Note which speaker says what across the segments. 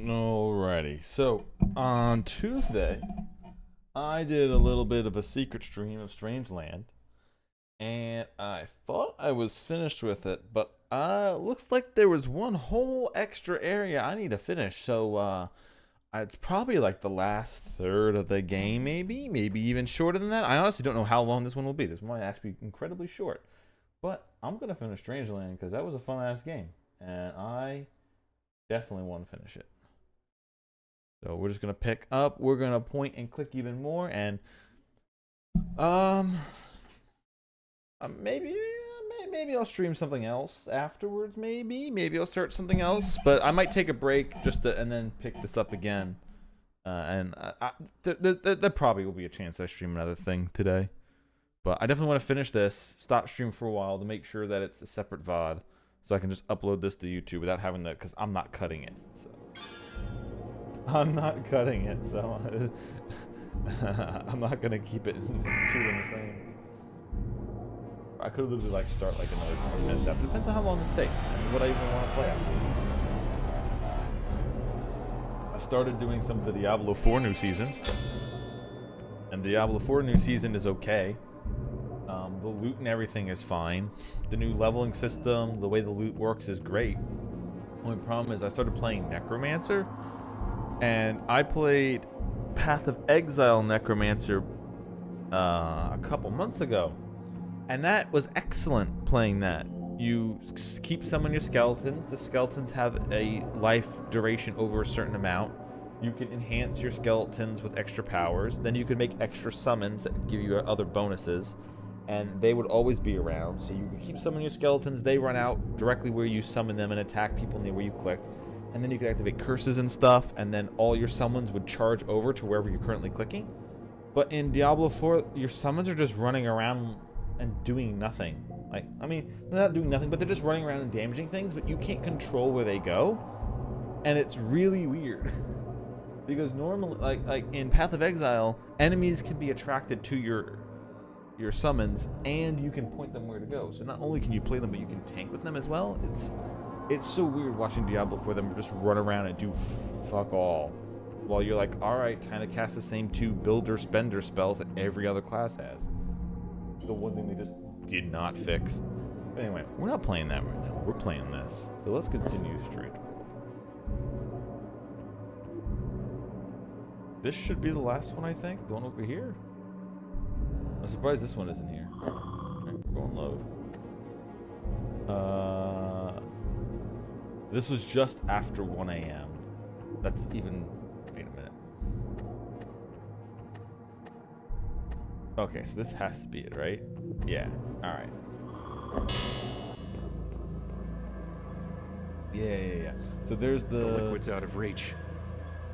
Speaker 1: Alrighty, so on Tuesday, I did a little bit of a secret stream of Strangeland, and I thought I was finished with it, but looks like there was one whole extra area I need to finish. So it's probably like the last third of the game, maybe even shorter than that. I honestly don't know how long this one will be. This might actually be incredibly short, but I'm gonna finish Strangeland because that was a fun ass game, and I definitely want to finish it. So we're just gonna pick up. We're gonna point and click even more, and um, maybe I'll stream something else afterwards. Maybe I'll start something else. But I might take a break and then pick this up again. And there probably will be a chance I stream another thing today. But I definitely want to finish this. Stop stream for a while to make sure that it's a separate VOD, so I can just upload this to YouTube without having to, because I'm not cutting it. So. I'm not cutting it, so I'm not gonna keep it two in the same. I could literally like start like another 20 minutes after. Depends on how long this takes and what I even want to play after. I started doing some of the Diablo 4 new season, and Diablo 4 new season is okay. The loot and everything is fine. The new leveling system, the way the loot works is great. Only problem is I started playing Necromancer. And I played Path of Exile Necromancer a couple months ago. And that was excellent playing that. You keep summoning your skeletons. The skeletons have a life duration over a certain amount. You can enhance your skeletons with extra powers. Then you can make extra summons that give you other bonuses. And they would always be around. So you can keep summoning your skeletons. They run out directly where you summon them and attack people near where you clicked. And then you could activate curses and stuff, and then all your summons would charge over to wherever you're currently clicking. But in Diablo 4, your summons are just running around and doing nothing. Like, I mean, they're not doing nothing, but they're just running around and damaging things, but you can't control where they go. And it's really weird. Because normally, like in Path of Exile, enemies can be attracted to your summons, and you can point them where to go. So not only can you play them, but you can tank with them as well. It's so weird watching Diablo 4 them just run around and do fuck all. While you're like, alright, time to cast the same two builder spender spells that every other class has. The one thing they just did not fix. But anyway, we're not playing that right now. We're playing this. So let's continue Strangeland. This should be the last one, I think. The one over here. I'm surprised this one isn't here. Alright, we're going load. This was just after 1 a.m. That's even... Wait a minute. Okay, so this has to be it, right? Yeah. Alright. Yeah. So there's the
Speaker 2: liquid's out of reach.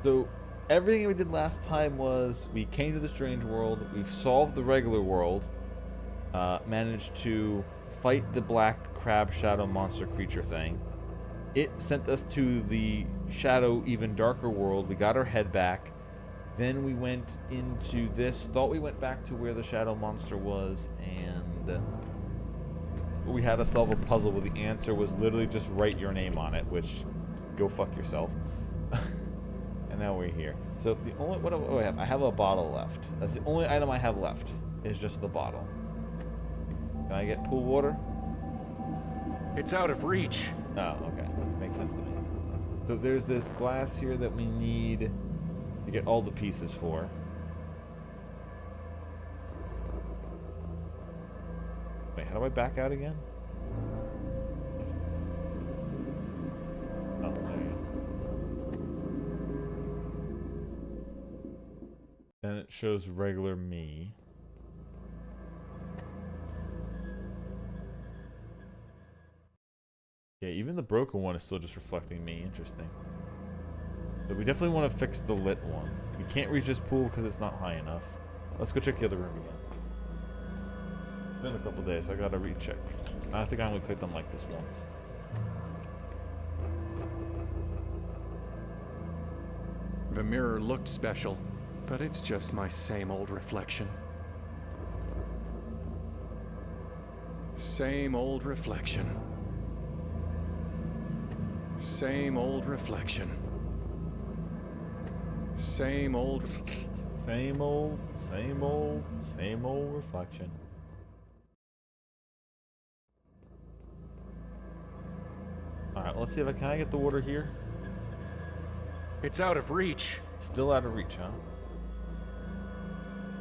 Speaker 1: So everything we did last time was we came to the strange world, we've solved the regular world, managed to fight the black crab shadow monster creature thing. It sent us to the shadow, even darker world. We got our head back. Then we went into this. Thought we went back to where the shadow monster was, and we had to solve a puzzle where the answer was literally just write your name on it, which, go fuck yourself. And now we're here. So the only what do I have? I have a bottle left. That's the only item I have left. Is just the bottle. Can I get pool water?
Speaker 2: It's out of reach.
Speaker 1: Oh, okay. Makes sense to me. So there's this glass here that we need to get all the pieces for. Wait, how do I back out again? Oh, there you go. Then it shows regular me. Yeah, even the broken one is still just reflecting me. Interesting. But we definitely want to fix the lit one. We can't reach this pool because it's not high enough. Let's go check the other room again. It's been a couple days, so I gotta recheck. I think I only clicked on like this once.
Speaker 2: The mirror looked special, but it's just my same old reflection. Same old reflection. Same old reflection. Same old.
Speaker 1: Same old, same old, same old reflection. Alright, let's see if can I get the water here?
Speaker 2: It's out of reach.
Speaker 1: Still out of reach, huh?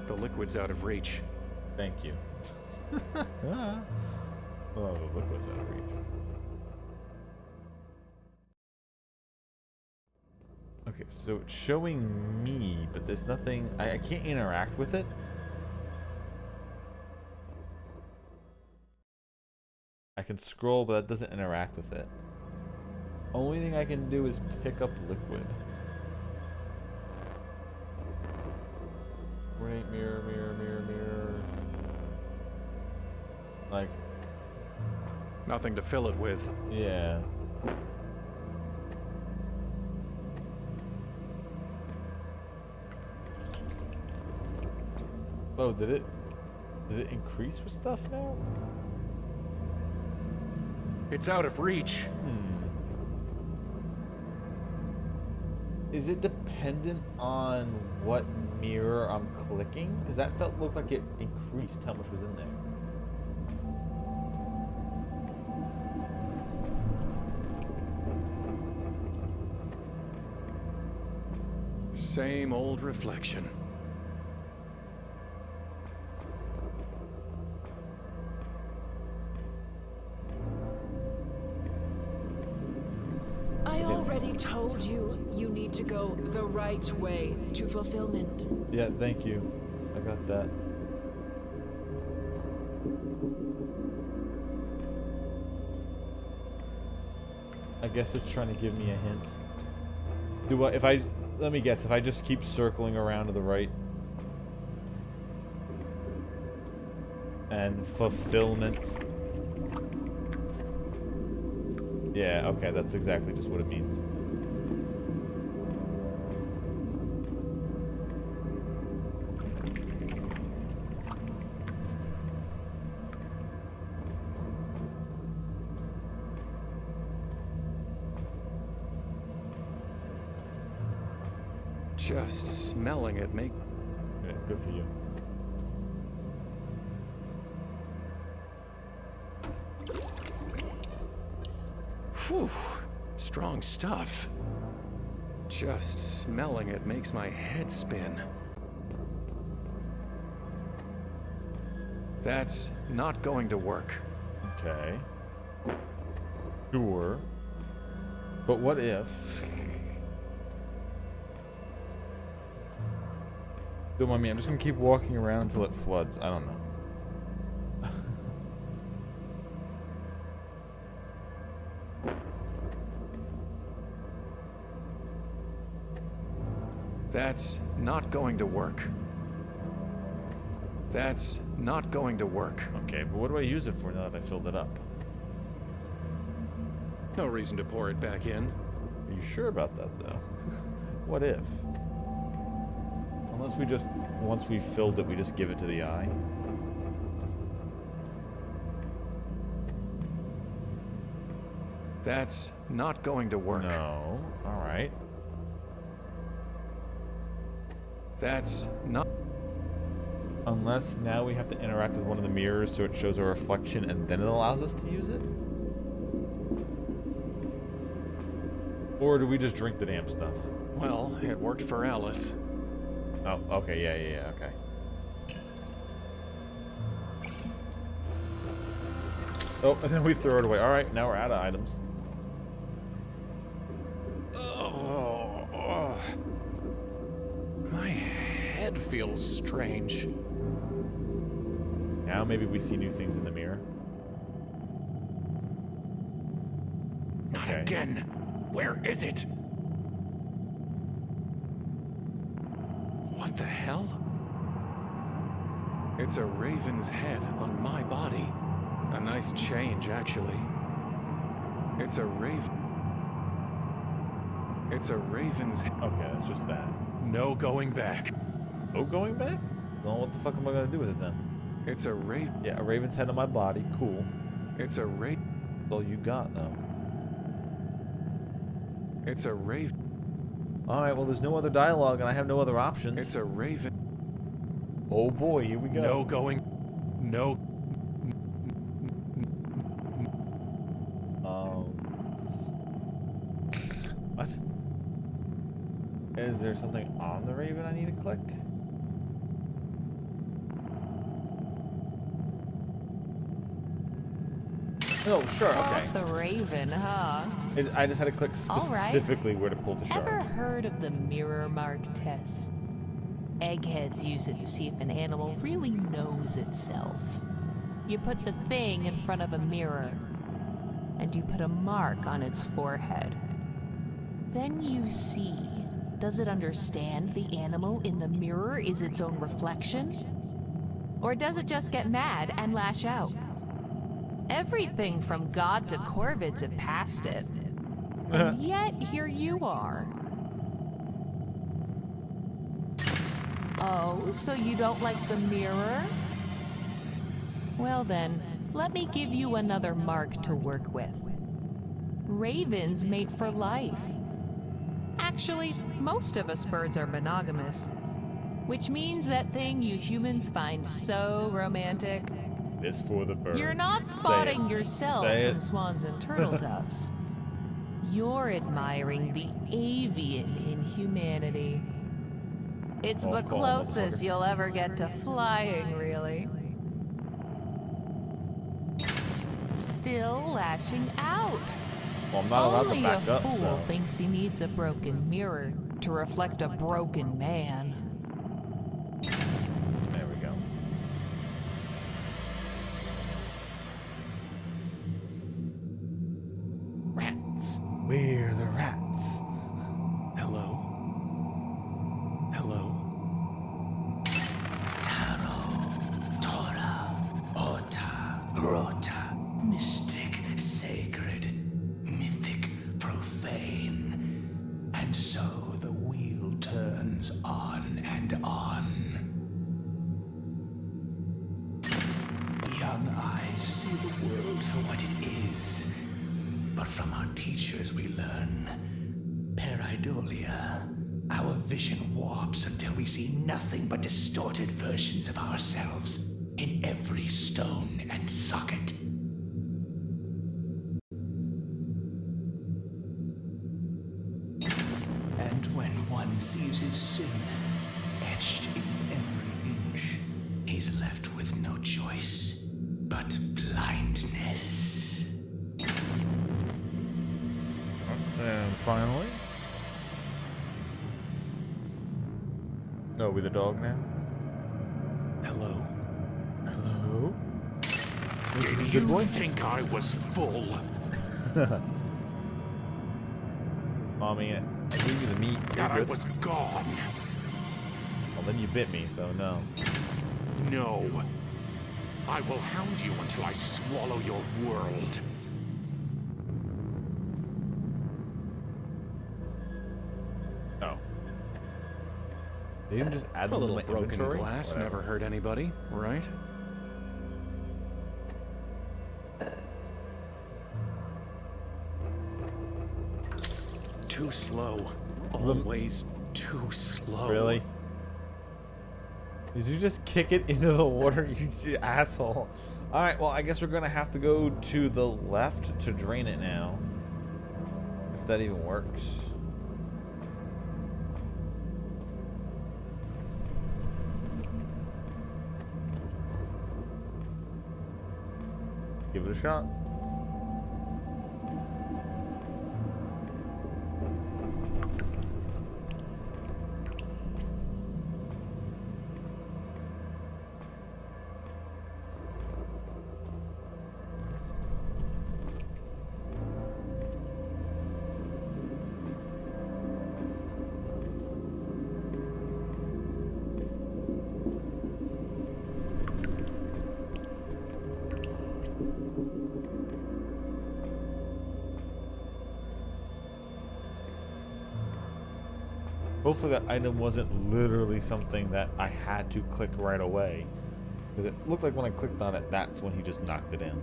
Speaker 2: The liquid's out of reach.
Speaker 1: Thank you. Oh, the liquid's out of reach. Okay, so it's showing me, but there's nothing. I can't interact with it. I can scroll, but that doesn't interact with it. Only thing I can do is pick up liquid. Coordinate mirror, mirror, mirror, mirror. Like,
Speaker 2: Nothing to fill it with.
Speaker 1: yeah. Oh, did it increase with stuff now?
Speaker 2: It's out of reach.
Speaker 1: Is it dependent on what mirror I'm clicking? Because that looked like it increased how much was in there.
Speaker 2: Same old reflection.
Speaker 3: I already told you, you need to go the right way to fulfillment.
Speaker 1: Yeah, thank you. I got that. I guess it's trying to give me a hint. Let me guess, if I just keep circling around to the right. And fulfillment. Yeah, okay, that's exactly just what it means.
Speaker 2: Just smelling it make.
Speaker 1: Yeah, good for you.
Speaker 2: Whew. Strong stuff. Just smelling it makes my head spin. That's not going to work.
Speaker 1: Okay. Sure. But what if... Don't mind me, I'm just gonna keep walking around until it floods. I don't know.
Speaker 2: That's not going to work. That's not going to work.
Speaker 1: Okay, but what do I use it for now that I filled it up?
Speaker 2: No reason to pour it back in.
Speaker 1: Are you sure about that, though? What if? Unless we just, once we've filled it, we just give it to the eye.
Speaker 2: That's not going to work.
Speaker 1: No. Alright.
Speaker 2: That's not...
Speaker 1: Unless now we have to interact with one of the mirrors so it shows a reflection and then it allows us to use it? Or do we just drink the damn stuff?
Speaker 2: Well, it worked for Alice.
Speaker 1: Oh, okay, yeah, okay. Oh, and then we throw it away. Alright, now we're out of items.
Speaker 2: Oh, my head feels strange.
Speaker 1: Now maybe we see new things in the mirror.
Speaker 2: Not
Speaker 1: Okay.
Speaker 2: again. Where is it? What the hell? It's a raven's head on my body. A nice change, actually. It's a raven. It's a raven's head.
Speaker 1: Okay, that's just that.
Speaker 2: No going back.
Speaker 1: Oh, going back? Well, what the fuck am I gonna do with it then?
Speaker 2: It's a raven.
Speaker 1: Yeah, a raven's head on my body. Cool.
Speaker 2: It's a raven.
Speaker 1: That's all you got, though.
Speaker 2: It's a raven.
Speaker 1: Alright, well, there's no other dialogue, and I have no other options.
Speaker 2: It's a raven.
Speaker 1: Oh boy, here we go.
Speaker 2: No going. No.
Speaker 1: What? Is there something on the raven I need to click? Oh, sure, okay.
Speaker 4: The raven, huh?
Speaker 1: I just had to click
Speaker 4: All right.
Speaker 1: specifically where to pull the
Speaker 4: Ever
Speaker 1: shard.
Speaker 4: heard of the mirror mark test? Eggheads use it to see if an animal really knows itself. You put the thing in front of a mirror, and you put a mark on its forehead. Then you see, does it understand the animal in the mirror is its own reflection? Or does it just get mad and lash out? Everything from God to Corvids have passed it. And yet, here you are. Oh, so you don't like the mirror? Well then, let me give you another mark to work with. Ravens mate for life. Actually, most of us birds are monogamous, which means that thing you humans find so romantic.
Speaker 1: This for the birds.
Speaker 4: You're not
Speaker 1: Say
Speaker 4: spotting
Speaker 1: it.
Speaker 4: yourselves
Speaker 1: Say
Speaker 4: in
Speaker 1: it.
Speaker 4: swans and turtle doves. You're admiring the avian in humanity. It's
Speaker 1: Oh,
Speaker 4: the
Speaker 1: call,
Speaker 4: closest
Speaker 1: motherfucker.
Speaker 4: you'll ever get to flying, really. Still lashing out.
Speaker 1: Well, I'm not allowed
Speaker 4: Only
Speaker 1: to back
Speaker 4: a
Speaker 1: up,
Speaker 4: fool
Speaker 1: so.
Speaker 4: thinks he needs a broken mirror to reflect a broken man.
Speaker 1: There we go. Rats. We're the rats.
Speaker 2: Hello. Hello.
Speaker 5: Grota, mystic, sacred, mythic, profane. And so the wheel turns on and on. Young eyes see the world for what it is. But from our teachers we learn pareidolia. Our vision warps until we see nothing but distorted versions of ourselves in every stone and socket. And when one sees his sin etched in every inch, he's left with no choice but blindness.
Speaker 1: And finally. Oh, we the dog now?
Speaker 2: Hello.
Speaker 1: Hello?
Speaker 2: Did
Speaker 1: Good
Speaker 2: you
Speaker 1: boy?
Speaker 2: think I was full?
Speaker 1: Oh, man. I gave you the meat. You're
Speaker 2: That I
Speaker 1: good.
Speaker 2: was gone?
Speaker 1: Well, then you bit me, so no.
Speaker 2: No. I will hound you until I swallow your world.
Speaker 1: Oh. They didn't just add
Speaker 2: A
Speaker 1: them
Speaker 2: little
Speaker 1: to my
Speaker 2: broken
Speaker 1: inventory?
Speaker 2: glass
Speaker 1: Whatever.
Speaker 2: never hurt anybody, right? Too slow. Always too slow.
Speaker 1: Really? Did you just kick it into the water, you asshole? Alright, well, I guess we're gonna have to go to the left to drain it now. If that even works. Give it a shot. Hopefully that item wasn't literally something that I had to click right away. Because it looked like when I clicked on it, that's when he just knocked it in.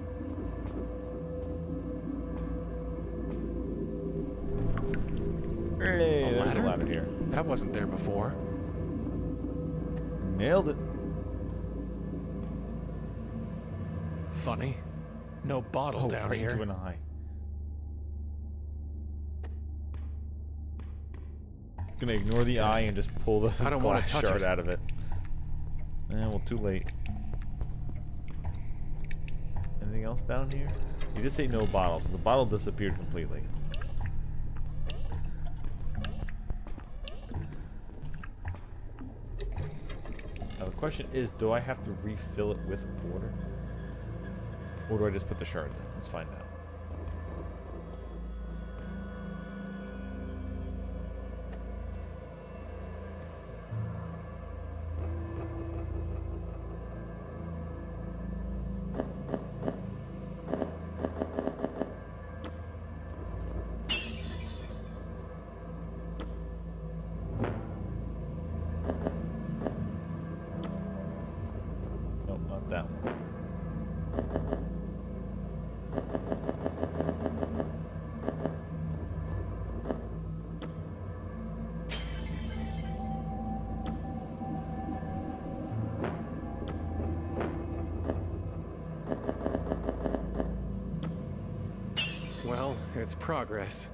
Speaker 1: Hey,
Speaker 2: A
Speaker 1: there's
Speaker 2: ladder?
Speaker 1: out of here.
Speaker 2: That wasn't there before.
Speaker 1: Nailed it.
Speaker 2: Funny. No bottle down
Speaker 1: right
Speaker 2: here.
Speaker 1: into an eye. Gonna ignore the eye and just pull the
Speaker 2: I don't wanna
Speaker 1: glass
Speaker 2: touch
Speaker 1: shard
Speaker 2: it.
Speaker 1: out of it. Well, too late. Anything else down here? You did say no bottle, so the bottle disappeared completely. Now the question is, do I have to refill it with water? Or do I just put the shards in? Let's find out. Nope, not that one.
Speaker 2: Well, it's progress.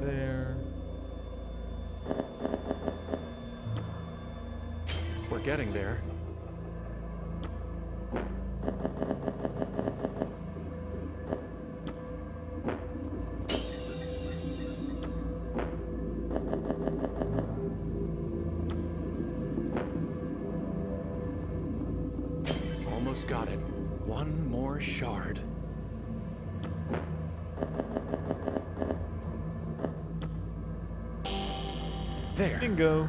Speaker 1: There.
Speaker 2: We're getting there. Almost got it. One more shard. There.
Speaker 1: Bingo.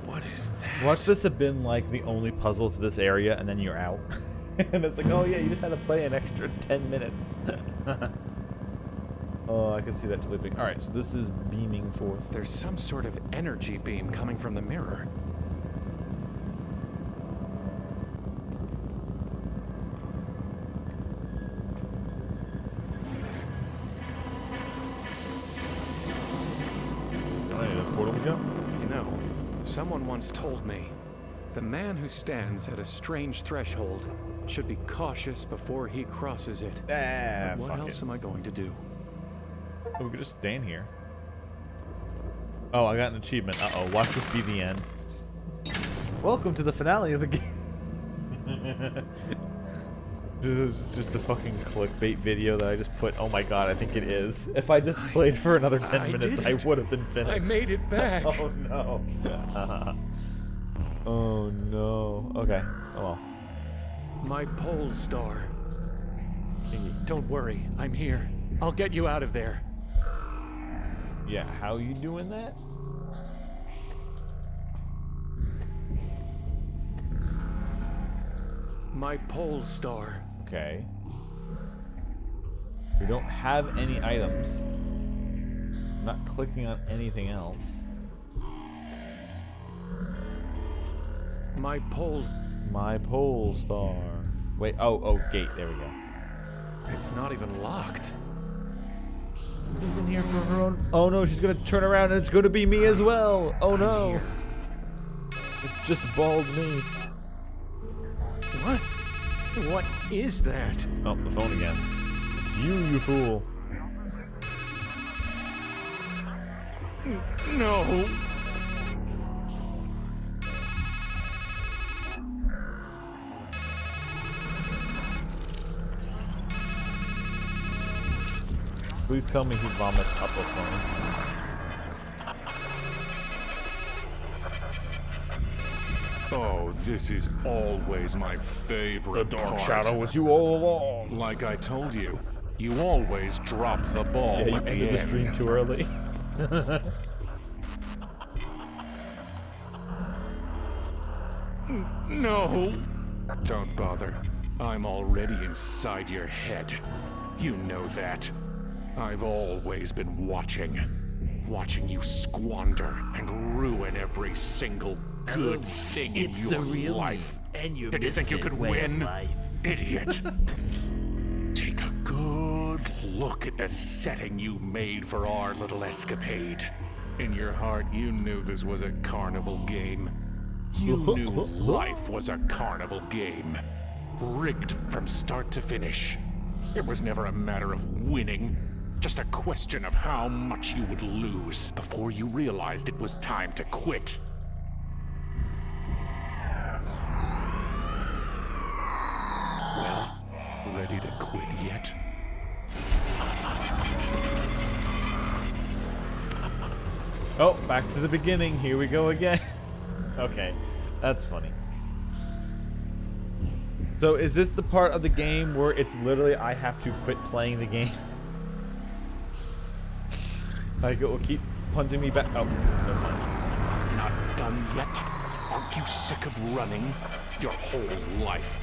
Speaker 2: What is that?
Speaker 1: Watch this have been like the only puzzle to this area, and then you're out. And it's like, oh yeah, you just had to play an extra 10 minutes. Oh, I can see that totally. Alright, so this is beaming forth.
Speaker 2: There's some sort of energy beam coming from the mirror.
Speaker 1: Alright, a portal we go?
Speaker 2: You know, someone once told me, the man who stands at a strange threshold should be cautious before he crosses it.
Speaker 1: Ah,
Speaker 2: But what
Speaker 1: fuck
Speaker 2: else
Speaker 1: it.
Speaker 2: am I going to do?
Speaker 1: Oh, we could just stand here. Oh, I got an achievement. Uh-oh, watch this be the end. Welcome to the finale of the game. This is just a fucking clickbait video that I just put. Oh my god, I think it is. If I just played for another 10
Speaker 2: I
Speaker 1: minutes,
Speaker 2: did
Speaker 1: I
Speaker 2: it.
Speaker 1: would have been finished.
Speaker 2: I made it back.
Speaker 1: Oh no. Oh no. Okay. Oh well.
Speaker 2: My pole star. Don't worry, I'm here. I'll get you out of there.
Speaker 1: Yeah, how you doing that?
Speaker 2: My pole star.
Speaker 1: Okay. We don't have any items. I'm not clicking on anything else.
Speaker 2: My pole.
Speaker 1: My pole star. Wait, oh, gate. There we go.
Speaker 2: It's not even locked.
Speaker 1: She's in here for her own. Oh no, she's gonna turn around and it's gonna be me as well. Oh no.
Speaker 2: here.
Speaker 1: It's just bald me.
Speaker 2: What? What is that?
Speaker 1: Oh, the phone again. It's you fool.
Speaker 2: No.
Speaker 1: Please tell me he vomits up the phone.
Speaker 6: Oh, this is always my favorite part.
Speaker 1: was you all along.
Speaker 6: Like I told you, you always drop the ball
Speaker 1: Yeah, you
Speaker 6: at the
Speaker 1: ended the stream
Speaker 6: end.
Speaker 1: too early.
Speaker 2: No.
Speaker 6: Don't bother. I'm already inside your head.
Speaker 2: You know that. I've always been watching. Watching you squander and ruin every single good thing in
Speaker 7: It's
Speaker 2: your
Speaker 7: the real
Speaker 2: life.
Speaker 7: me and your
Speaker 2: Did you think you
Speaker 7: misfit
Speaker 2: could
Speaker 7: way of
Speaker 2: win?
Speaker 7: life.
Speaker 2: Idiot. Take a good look at the setting you made for our little escapade. In your heart, you knew this was a carnival game. You knew life was a carnival game. Rigged from start to finish. It was never a matter of winning, just a question of how much you would lose before you realized it was time to quit. Well, ready to quit yet?
Speaker 1: Oh, back to the beginning. Here we go again. Okay, that's funny. So is this the part of the game where it's literally I have to quit playing the game? Like it will keep punting me back. Oh, never mind.
Speaker 2: Not done yet? Aren't you sick of running? Your whole life.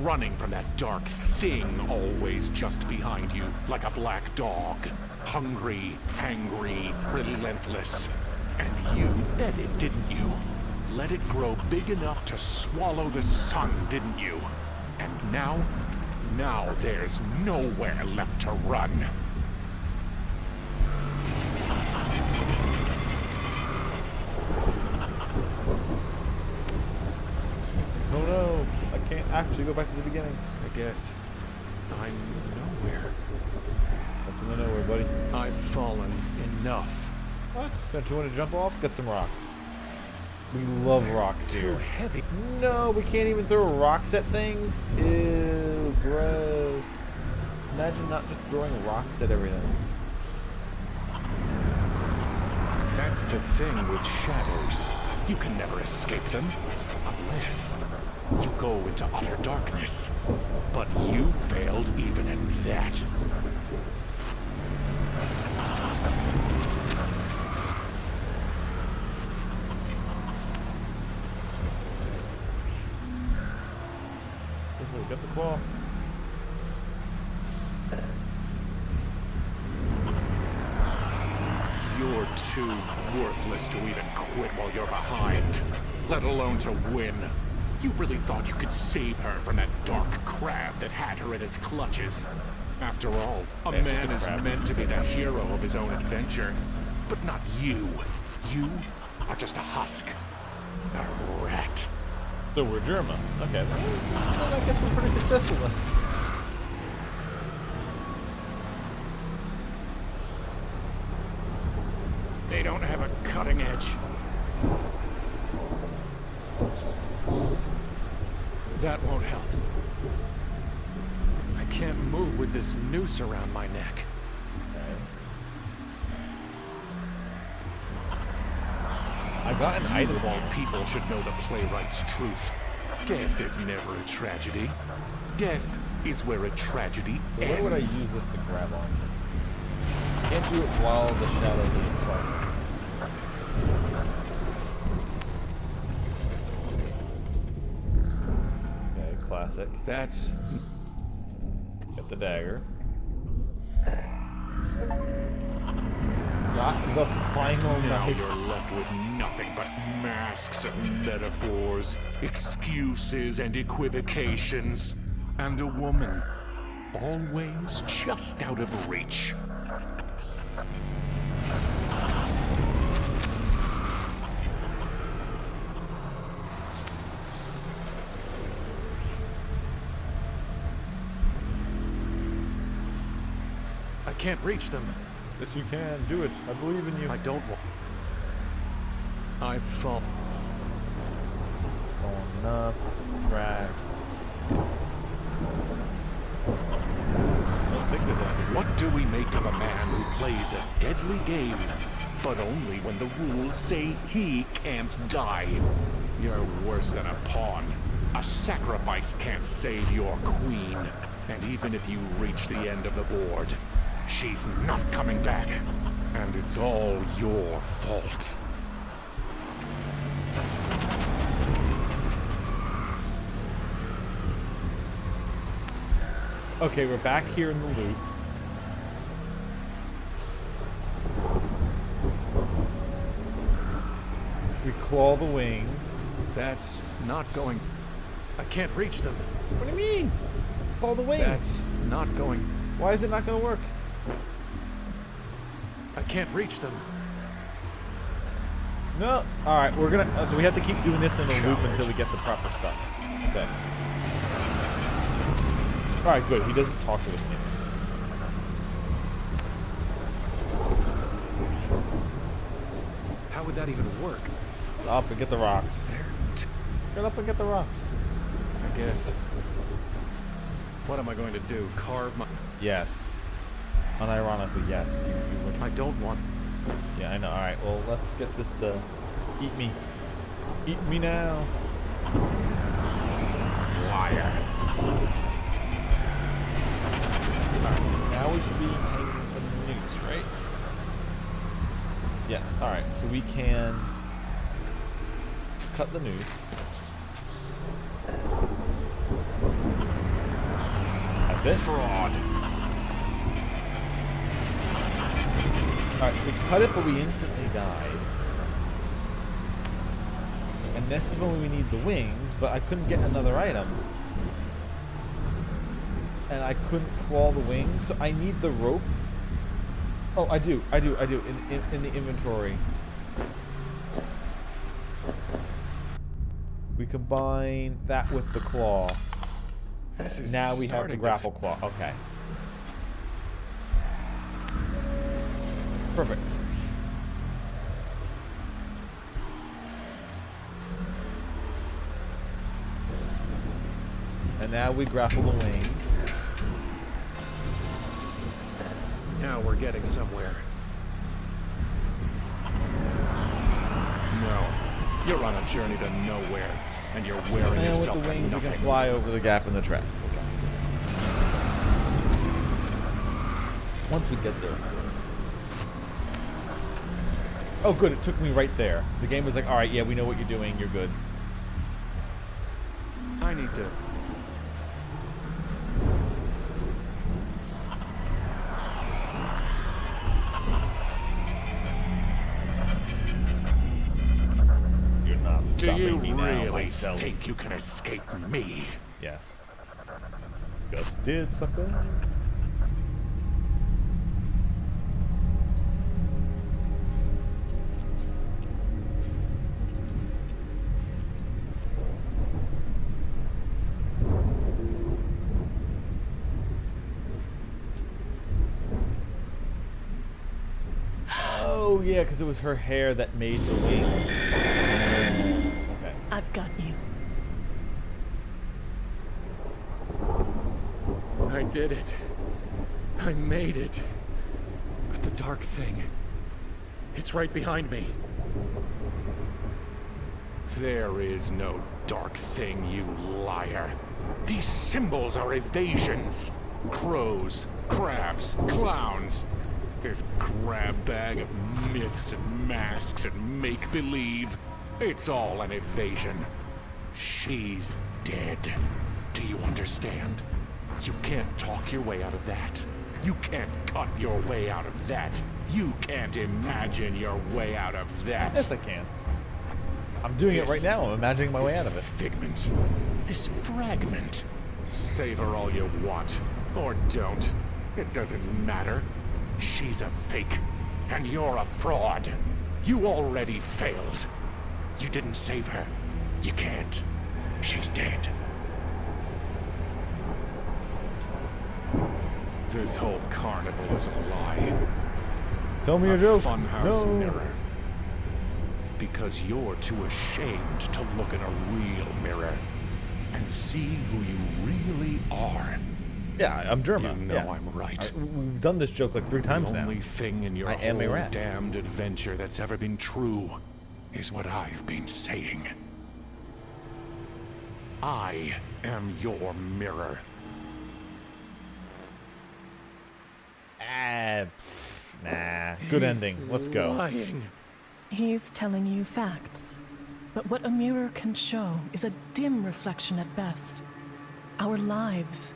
Speaker 2: Running from that dark thing always just behind you, like a black dog. Hungry, angry, relentless. And you fed it, didn't you? Let it grow big enough to swallow the sun, didn't you? And now there's nowhere left to run.
Speaker 1: Oh no, I can't actually go back to the beginning.
Speaker 2: I guess I'm nowhere.
Speaker 1: Up to the nowhere, buddy.
Speaker 2: I've fallen enough.
Speaker 1: What? Don't you want to jump off? Get some rocks. We love rocks
Speaker 2: Too
Speaker 1: here.
Speaker 2: heavy.
Speaker 1: No, we can't even throw rocks at things. Ew, gross. Imagine not just throwing rocks at everything.
Speaker 2: That's the thing with shadows. You can never escape them. Unless you go into utter darkness. But you failed even at that.
Speaker 1: Get the claw.
Speaker 2: You're too worthless to even quit while you're behind, let alone to win. You really thought you could save her from that dark crab that had her in its clutches. After all, a
Speaker 1: Yeah,
Speaker 2: man
Speaker 1: it's
Speaker 2: is
Speaker 1: a crab.
Speaker 2: meant to be the hero of his own adventure. But not you. You are just a husk. A rat.
Speaker 1: So we're German. Okay. Well, I guess we're pretty successful then.
Speaker 2: They don't have a cutting edge. That won't help. I can't move with this noose around my neck.
Speaker 1: I got an item.
Speaker 2: Of all people should know the playwright's truth. Death is never a tragedy. Death is where a tragedy
Speaker 1: So where would I use
Speaker 2: ends.
Speaker 1: this to grab on? Can't do it while the shadow is playing. Okay, classic.
Speaker 2: That's
Speaker 1: Get the dagger. Got the final
Speaker 2: now
Speaker 1: knife.
Speaker 2: you're left with nothing but masks and metaphors, excuses and equivocations, and a woman always just out of reach. I can't reach them.
Speaker 1: Yes, you can. Do it. I believe in you.
Speaker 2: I don't want. I fall.
Speaker 1: Going up. Tracks. I don't think there's anything.
Speaker 2: What do we make of a man who plays a deadly game, but only when the rules say he can't die? You're worse than a pawn. A sacrifice can't save your queen. And even if you reach the end of the board, she's not coming back. And it's all your fault.
Speaker 1: Okay, we're back here in the loop. claw the wings.
Speaker 2: That's not going... I can't reach them.
Speaker 1: What do you mean? Claw the wings.
Speaker 2: That's not going...
Speaker 1: Why is it not going to work?
Speaker 2: I can't reach them.
Speaker 1: No. All right, we're gonna. So we have to keep doing this in a loop
Speaker 2: Coward.
Speaker 1: until we get the proper stuff. Okay. All right, good. He doesn't talk to us anymore.
Speaker 2: How would that even work?
Speaker 1: Up and get the rocks.
Speaker 2: There.
Speaker 1: Get up and get the rocks.
Speaker 2: I guess. What am I going to do? Carve my...
Speaker 1: Yes. Unironically, yes. You would.
Speaker 2: I don't want...
Speaker 1: Yeah, I know. All right. Well, let's get this to eat me. Eat me now.
Speaker 2: Liar.
Speaker 1: Alright, so now we should be hanging from the noose, right? Yes, alright, so we can cut the noose. That's it?
Speaker 2: Fraud.
Speaker 1: Alright, so we cut it, but we instantly died. And this is when we need the wings, but I couldn't get another item. And I couldn't claw the wings, so I need the rope. Oh, I do, in the inventory. We combine that with the claw.
Speaker 2: This is
Speaker 1: Now we have the
Speaker 2: starting to
Speaker 1: grapple claw, okay. Perfect. And now we grapple the wings.
Speaker 2: Now we're getting somewhere. No. You're on a journey to nowhere, and you're wearing
Speaker 1: And with
Speaker 2: yourself
Speaker 1: the wings,
Speaker 2: to
Speaker 1: we can
Speaker 2: nothing.
Speaker 1: fly over the gap in the trap. Okay. Once we get there, of course. Oh, good. It took me right there. The game was like, all right, yeah, we know what you're doing. You're good.
Speaker 2: I need to...
Speaker 1: You're not
Speaker 2: Do
Speaker 1: stopping
Speaker 2: you
Speaker 1: me now,
Speaker 2: really
Speaker 1: myself.
Speaker 2: think you can escape me?
Speaker 1: Yes. Just did, sucker. Oh, yeah, because it was her hair that made the wings. Okay.
Speaker 7: I've got you.
Speaker 2: I did it. I made it. But the dark thing... It's right behind me. There is no dark thing, you liar. These symbols are evasions. Crows, crabs, clowns. This grab bag of myths and masks and make-believe. It's all an evasion. She's dead. Do you understand? You can't talk your way out of that. You can't cut your way out of that. You can't imagine your way out of that.
Speaker 1: Yes, I can. I'm doing it right now. I'm imagining my way out of it.
Speaker 2: Figment. This fragment. Savor all you want. Or don't. It doesn't matter. She's a fake. And you're a fraud. You already failed. You didn't save her. You can't. She's dead. This whole carnival is a lie.
Speaker 1: Tell me
Speaker 2: A
Speaker 1: a joke.
Speaker 2: funhouse
Speaker 1: No.
Speaker 2: mirror. Because you're too ashamed to look in a real mirror and see who you really are.
Speaker 1: Yeah, I'm German.
Speaker 2: You know
Speaker 1: yeah.
Speaker 2: I'm right.
Speaker 1: We've done this joke like 3 times
Speaker 2: The
Speaker 1: now.
Speaker 2: only thing in your
Speaker 1: I am a
Speaker 2: whole
Speaker 1: rat.
Speaker 2: damned adventure that's ever been true is what I've been saying. I am your mirror.
Speaker 1: Ah, nah. Good ending. Let's go.
Speaker 2: Lying.
Speaker 7: He's telling you facts. But what a mirror can show is a dim reflection at best. Our lives,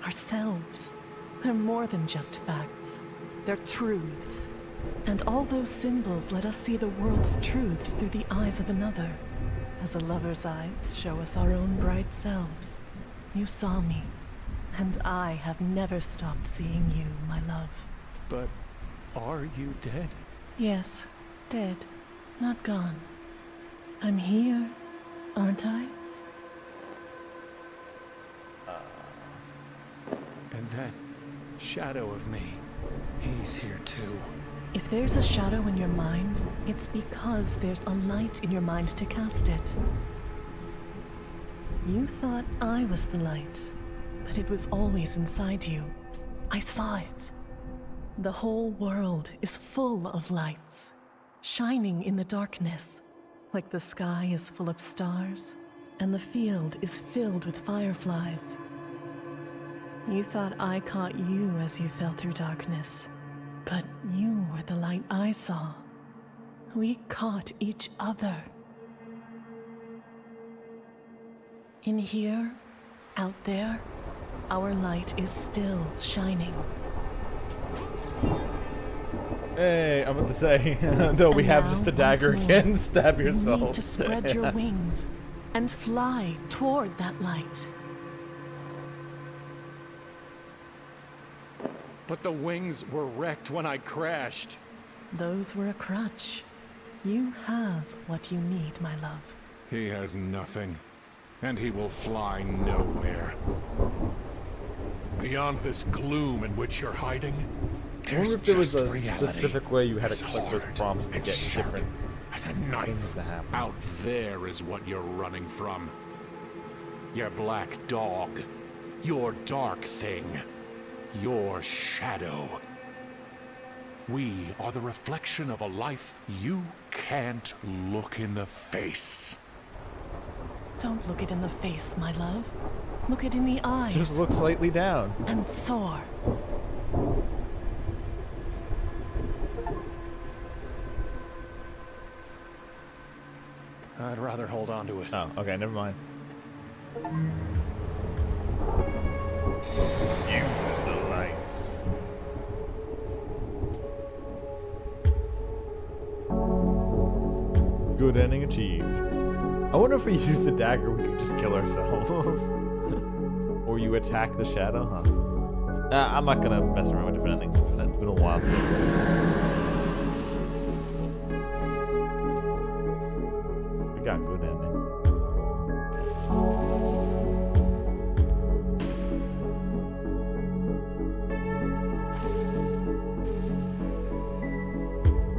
Speaker 7: ourselves, they're more than just facts. They're truths, And all those symbols let us see the world's truths through the eyes of another, as a lover's eyes show us our own bright selves. You saw me, and I have never stopped seeing you, my love.
Speaker 2: But are you dead?
Speaker 7: Yes, dead, not gone. I'm here, aren't I?
Speaker 2: And that shadow of me, he's here too.
Speaker 7: If there's a shadow in your mind, it's because there's a light in your mind to cast it. You thought I was the light, but it was always inside you. I saw it. The whole world is full of lights, shining in the darkness, like the sky is full of stars, and the field is filled with fireflies. You thought I caught you as you fell through darkness, but you were the light I saw. We caught each other. In here, out there, our light is still shining.
Speaker 1: Hey, I'm about to say, though we
Speaker 7: And
Speaker 1: have
Speaker 7: now,
Speaker 1: just the
Speaker 7: once
Speaker 1: dagger
Speaker 7: more,
Speaker 1: again, stab yourself.
Speaker 7: You need to spread your wings and fly toward that light.
Speaker 2: But the wings were wrecked when I crashed.
Speaker 7: Those were a crutch. You have what you need, my love.
Speaker 2: He has nothing, and he will fly nowhere. Beyond this gloom in which you're hiding,
Speaker 1: I wonder
Speaker 2: there's
Speaker 1: if there was
Speaker 2: just
Speaker 1: a
Speaker 2: reality.
Speaker 1: specific way you had to
Speaker 2: As
Speaker 1: click those
Speaker 2: hard
Speaker 1: prompts to
Speaker 2: and
Speaker 1: get
Speaker 2: sharp
Speaker 1: different
Speaker 2: as a
Speaker 1: things
Speaker 2: knife.
Speaker 1: to happen.
Speaker 2: Out there is what you're running from. Your black dog. Your dark thing. Your shadow. We are the reflection of a life you can't look in the face.
Speaker 7: Don't look it in the face, my love. Look it in the eyes
Speaker 1: Just look slightly down.
Speaker 7: and soar.
Speaker 2: I'd rather hold on to it.
Speaker 1: Oh, okay, never mind. Use the lights. Good ending achieved. I wonder if we use the dagger, we could just kill ourselves. Or you attack the shadow, huh? I'm not gonna mess around with different endings. It's been a while. We got good ending.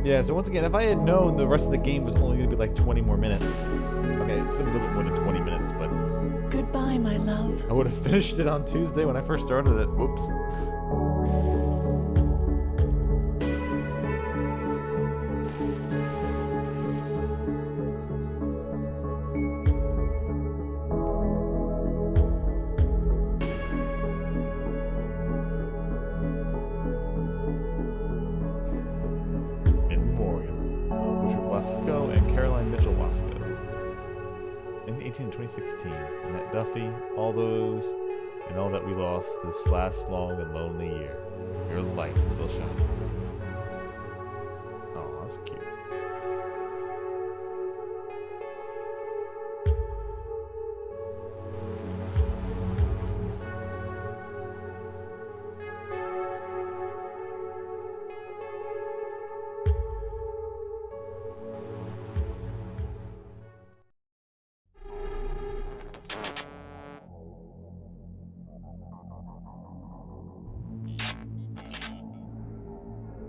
Speaker 1: Yeah, so once again, if I had known the rest of the game was only going to be like 20 more minutes. Okay, it's been a little bit more than 20 minutes, but
Speaker 7: Goodbye, my love.
Speaker 1: I would have finished it on Tuesday when I first started it. Whoops. Wasco and Caroline Mitchell Wasco. In 2016, Annette Duffy, all those, and all that we lost this last long and lonely year. Your light is still shining. Oh, that's cute.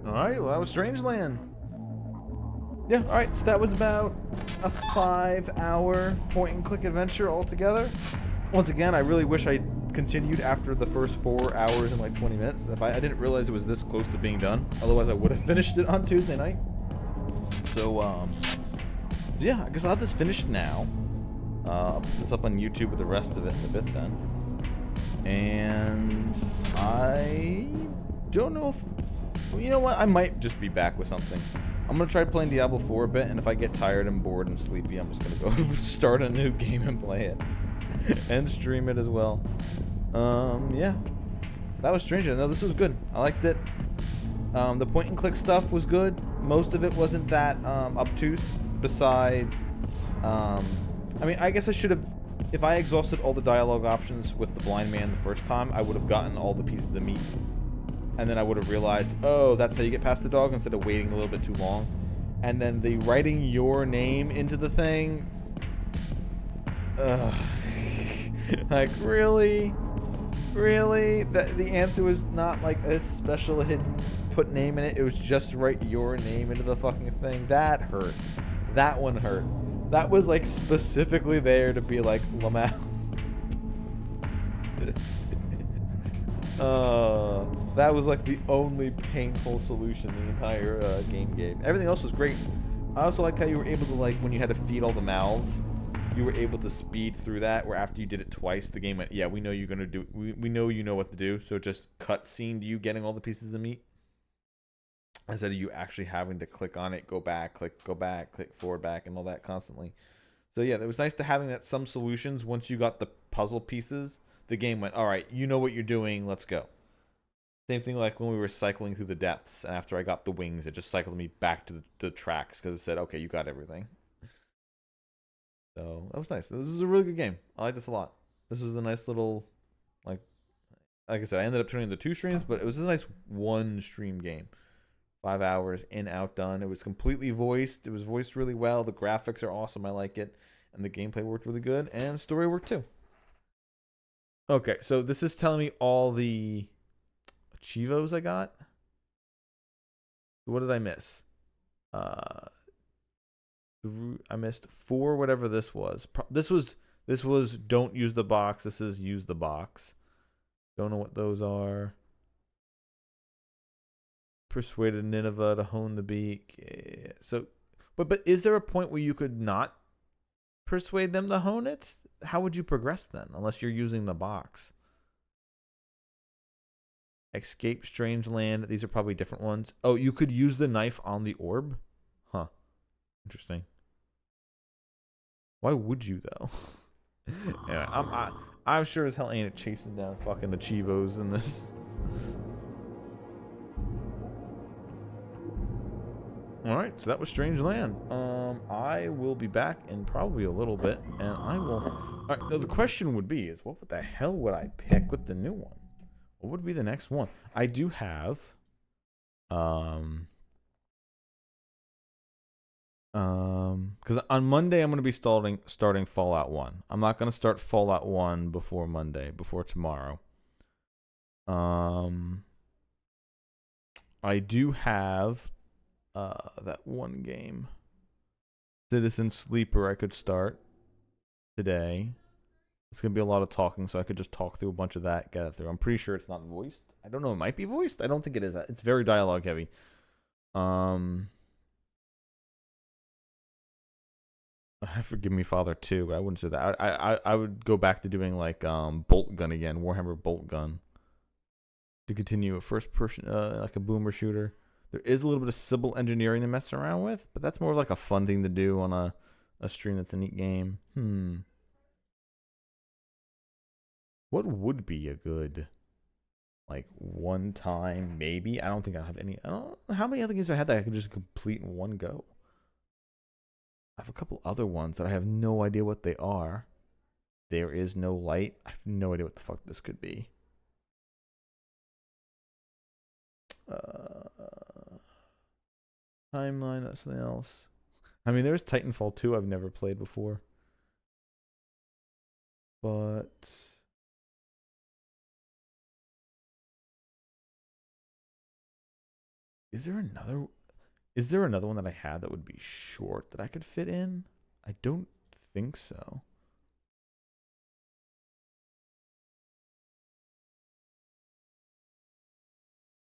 Speaker 1: Alright, well that was Strangeland. Yeah, alright, so that was about a 5-hour point-and-click adventure altogether. Once again, I really wish I continued after the first 4 hours and like 20 minutes. If I didn't realize it was this close to being done. Otherwise I would have finished it on Tuesday night. So, yeah, I guess I'll have this finished now. I'll put this up on YouTube with the rest of it in a bit then. And I don't know if... Well, you know what? I might just be back with something. I'm going to try playing Diablo 4 a bit, and if I get tired and bored and sleepy, I'm just going to go start a new game and play it. And stream it as well. Yeah. That was Strangeland. No, this was good. I liked it. The point and click stuff was good. Most of it wasn't that obtuse. Besides, I mean, I guess I should have. If I exhausted all the dialogue options with the blind man the first time, I would have gotten all the pieces of meat. And then I would have realized, oh, that's how you get past the dog instead of waiting a little bit too long. And then the writing your name into the thing. Like, really? Really? The answer was not like a special hidden put name in it. It was just write your name into the fucking thing. That hurt. That one hurt. That was like specifically there to be like Lamau. That was like the only painful solution the entire game gave. Everything else was great. I also liked how you were able to, like, when you had to feed all the mouths, you were able to speed through that, where after you did it twice, the game went, yeah, we know you're going to do, we know you know what to do, so it just cutscened you getting all the pieces of meat. Instead of you actually having to click on it, go back, click forward, back, and all that constantly. So yeah, it was nice to having that some solutions, once you got the puzzle pieces, the game went, all right, you know what you're doing, let's go. Same thing like when we were cycling through the deaths, and after I got the wings, it just cycled me back to the tracks, because it said, okay, you got everything. So that was nice. This is a really good game. I like this a lot. This was a nice little, like I said, I ended up turning into 2 streams, but it was a nice 1 stream game. 5 hours in, out, done. It was completely voiced. It was voiced really well. The graphics are awesome. I like it. And the gameplay worked really good. And the story worked too. Okay, so this is telling me all the Chivos I got. What did I miss? I missed 4, whatever this was. This was don't use the box. This is use the box. Don't know what those are. Persuaded Nineveh to hone the beak. Yeah. So, but is there a point where you could not persuade them to hone it? How would you progress then, unless you're using the box? Escape Strangeland. These are probably different ones. Oh, you could use the knife on the orb? Huh. Interesting. Why would you, though? Yeah, I'm sure as hell ain't it chasing down fucking the Chivos in this. Alright, so that was Strangeland. I will be back in probably a little bit, and I will... Alright, now the question would be, is what the hell would I pick with the new one? What would be the next one? I do have... Because on Monday I'm going to be starting Fallout 1. I'm not going to start Fallout 1 before Monday, before tomorrow. I do have... that one game, Citizen Sleeper, I could start today. It's gonna be a lot of talking, so I could just talk through a bunch of that, get it through. I'm pretty sure it's not voiced. I don't know, it might be voiced. I don't think it is. It's very dialogue heavy. Forgive Me Father 2, but I wouldn't say that. I would go back to doing like Bolt Gun again, Warhammer Bolt Gun, to continue a first person like a boomer shooter. There is a little bit of civil engineering to mess around with, but that's more of like a fun thing to do on a stream that's a neat game. What would be a good, like, one time, maybe? I don't think I have any. I don't know how many other games I had that I could just complete in one go. I have a couple other ones that I have no idea what they are. There Is No Light. I have no idea what the fuck this could be. Timeline, something else. I mean, there's Titanfall 2 I've never played before. But... Is there another one that I had that would be short that I could fit in? I don't think so.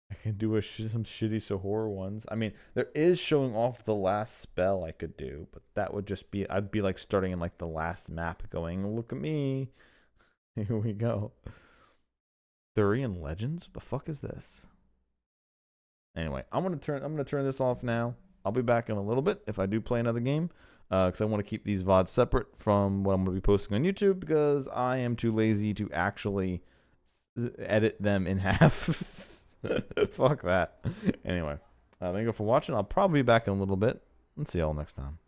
Speaker 1: I can do some shitty Sahor ones. I mean, there is showing off the last spell I could do, but that would just be, I'd be like starting in like the last map going, look at me. Here we go. Thurian Legends? What the fuck is this? Anyway, I'm gonna turn this off now. I'll be back in a little bit if I do play another game, because I want to keep these VODs separate from what I'm gonna be posting on YouTube, because I am too lazy to actually edit them in half. Fuck that. Anyway, thank you for watching. I'll probably be back in a little bit. And see y'all next time.